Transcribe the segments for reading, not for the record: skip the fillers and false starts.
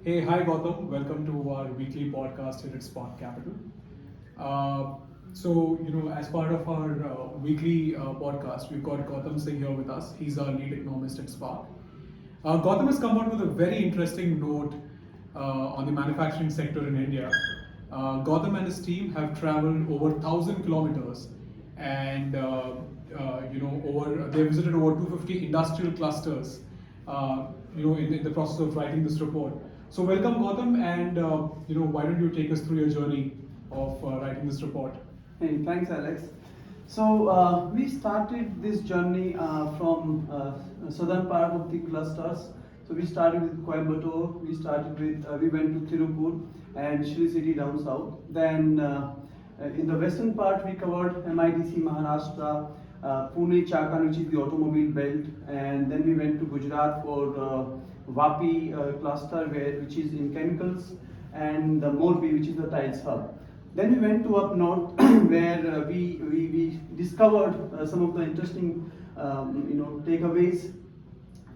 Hey, hi Gautam. Welcome to our weekly podcast here at Spark Capital. As part of our weekly podcast, we've got Gautam Singh here with us. He's our lead economist at Spark. Gautam has come out with a very interesting note on the manufacturing sector in India. Gautam and his team have traveled over 1,000 kilometers, and they visited over 250 industrial clusters. In the process of writing this report. So welcome, Gautam, and why don't you take us through your journey of writing this report? Hey, thanks, Alex. So we started this journey from southern part of the clusters. So we started with Coimbatore. We went to Tirupur and Shri City down south. Then in the western part we covered MIDC, Maharashtra, Pune, Chakan, which is the automobile belt, and then we went to Gujarat for Vapi cluster, which is in chemicals, and the Morbi, which is the tiles hub. Then we went to up north, where we discovered some of the interesting takeaways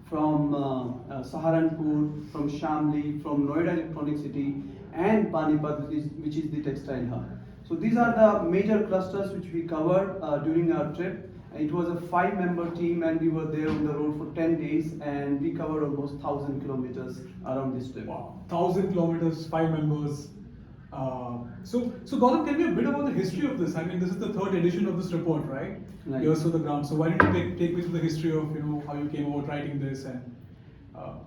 from Saharanpur, from Shamli, from Noida Electronic City, and Panipat, which is the textile hub. So these are the major clusters which we covered during our trip. It was a 5-member team, and we were there on the road for 10 days, and we covered almost 1,000 kilometers around this trip. Wow, 1,000 kilometers, 5 members. So Gautam, tell me a bit about the history of this. I mean, this is the third edition of this report, right? Right. Years to the ground. So why don't you take me through the history of how you came about writing this, and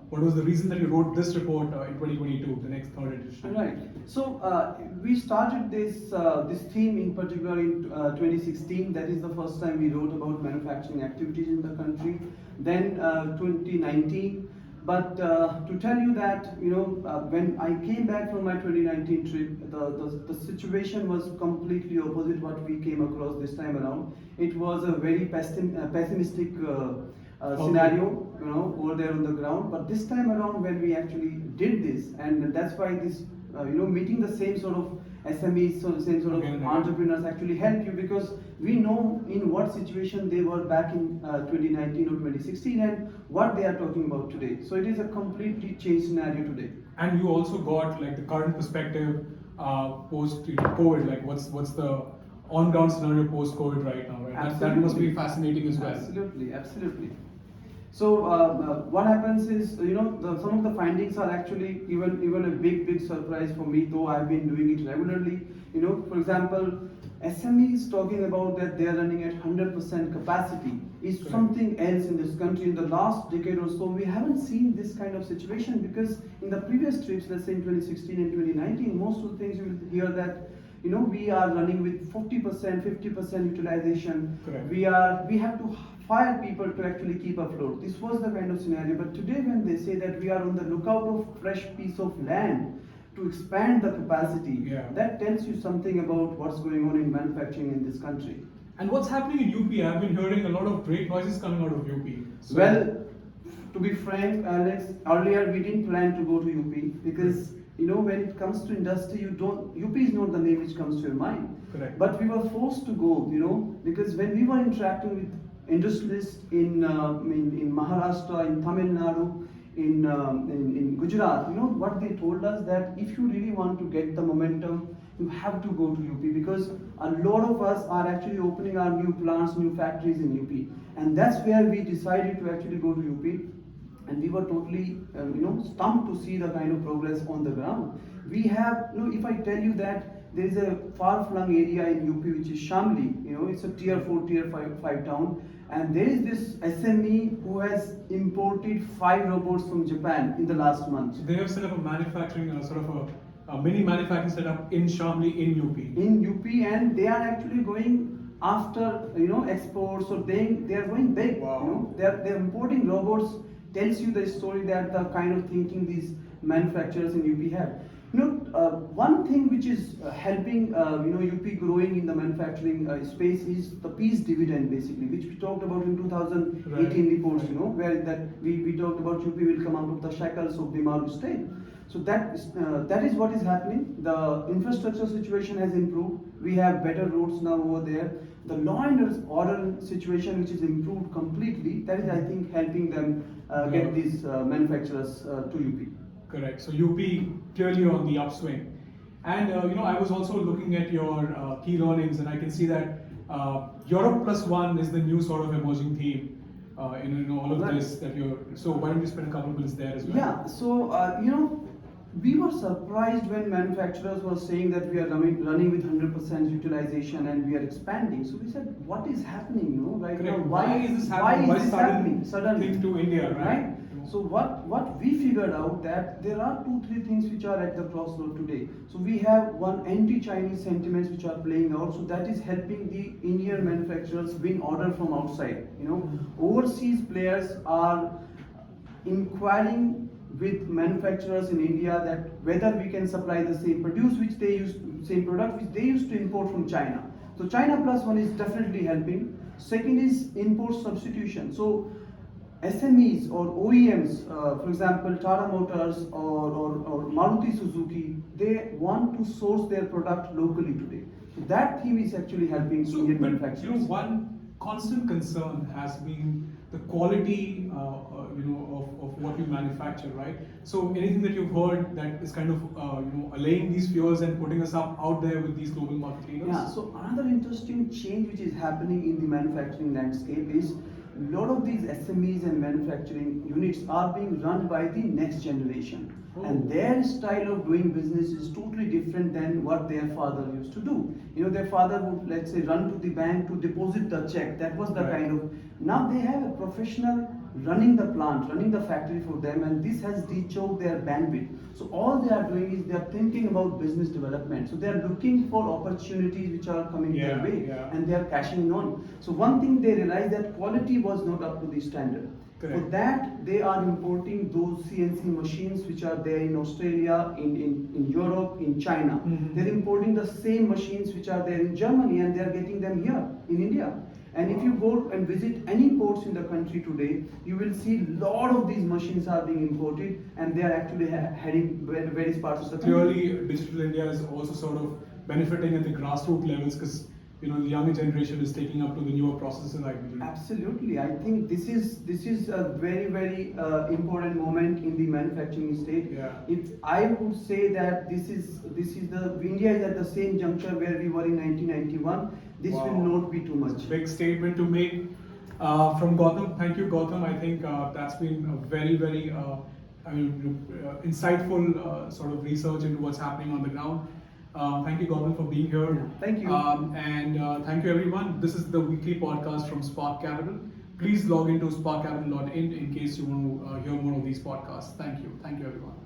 what was the reason that you wrote this report in 2022, the next third edition? Right. So we started this theme in particular in 2016. That is the first time we wrote about manufacturing activities in the country. Then 2019. But to tell you that, when I came back from my 2019 trip, the situation was completely opposite what we came across this time around. It was a very pessimistic scenario, over there on the ground. But this time around, when we actually did this, and that's why this, meeting the same sort of SMEs, so the same sort of entrepreneurs actually help you, because we know in what situation they were back in 2019 or 2016 and what they are talking about today. So it is a completely changed scenario today. And you also got like the current perspective post COVID, like what's the on-ground scenario post-COVID right now, right? That must be fascinating as well. Absolutely. So what happens is, some of the findings are actually even a big surprise for me, though I've been doing it regularly. For example, SMEs talking about that they are running at 100% capacity is Correct. something else in this country. In the last decade or so, we haven't seen this kind of situation, because in the previous trips, let's say in 2016 and 2019, most of the things you will hear that we are running with 40%, 50% utilization. Correct. We have to fire people to actually keep afloat. This was the kind of scenario. But today, when they say that we are on the lookout of fresh piece of land to expand the capacity, that tells you something about what's going on in manufacturing in this country. And what's happening in UP? I've been hearing a lot of great noises coming out of UP. So, well, to be frank, Alex, earlier we didn't plan to go to UP, because when it comes to industry, UP is not the name which comes to your mind. Correct. But we were forced to go, because when we were interacting with industrialists in Maharashtra, in Tamil Nadu, in Gujarat, what they told us, that if you really want to get the momentum, you have to go to UP, because a lot of us are actually opening our new plants, new factories in UP, and that's where we decided to actually go to UP. And we were totally, stumped to see the kind of progress on the ground. We have, if I tell you that there is a far-flung area in UP which is Shamli, it's a tier 4, tier 5 town, and there is this SME who has imported 5 robots from Japan in the last month. So they have set up a manufacturing, sort of a mini manufacturing setup in Shamli in UP. In UP, and they are actually going after, exports, or they are going big. Wow. They're importing robots. Tells you the story that the kind of thinking these manufacturers in UP have. One thing which is helping UP growing in the manufacturing space is the peace dividend, basically, which we talked about in 2018 reports. Where that we talked about UP will come out of the shackles of Bimaru state. So that is what is happening. The infrastructure situation has improved. We have better roads now over there. The law and order situation, which is improved completely, that is, I think, helping them get these manufacturers to UP. Correct. So UP clearly on the upswing. And I was also looking at your key learnings, and I can see that Europe plus one is the new sort of emerging theme in all of Right. this that you're. So why don't you spend a couple of minutes there as well? Yeah, so we were surprised when manufacturers were saying that we are running with 100% utilization and we are expanding. So we said, what is happening? Right now, Correct. Why is this happening? Why is this sudden happening suddenly? thing to India, right? So what we figured out that there are 2-3 things which are at the crossroad today. So we have one anti-Chinese sentiments which are playing out. So that is helping the Indian manufacturers win order from outside. Overseas players are inquiring with manufacturers in India that whether we can supply the same product which they used to import from China. So China plus one is definitely helping. Second is import substitution. So SMEs or OEMs, for example, Tata Motors or Maruti Suzuki, they want to source their product locally today. So that theme is actually helping Indian but, manufacturers. One constant concern has been the quality, of what you manufacture, right? So anything that you've heard that is kind of, allaying these fears and putting us out there with these global market leaders? Yeah. So another interesting change which is happening in the manufacturing landscape is a lot of these SMEs and manufacturing units are being run by the next generation. Oh. And their style of doing business is totally different than what their father used to do. Their father would, let's say, run to the bank to deposit the check. That was the Right. kind of. Now they have a professional running the plant, running the factory for them, and this has de-choked their bandwidth. So all they are doing is they are thinking about business development. So they are looking for opportunities which are coming their way, and they are cashing on. So one thing they realized that quality was not up to the standard. Correct. For that, they are importing those CNC machines which are there in Australia, in Europe, in China. Mhm. They're importing the same machines which are there in Germany, and they are getting them here in India. And if you go and visit any ports in the country today, you will see a lot of these machines are being imported, and they are actually heading various parts of the country. Clearly, Digital India is also sort of benefiting at the grassroots levels because the younger generation is taking up to the newer processes, I believe. Absolutely, I think this is a very important moment in the manufacturing state. Yeah. If I would say that this is the India is at the same juncture where we were in 1991. This Wow. will not be too much. Big statement to make from Gautam. Thank you, Gautam. I think that's been a very insightful sort of research into what's happening on the ground. Thank you, Gautam, for being here. Yeah, thank you. And thank you, everyone. This is the weekly podcast from Spark Capital. Please log into sparkcapital.in in case you want to hear more of these podcasts. Thank you. Thank you, everyone.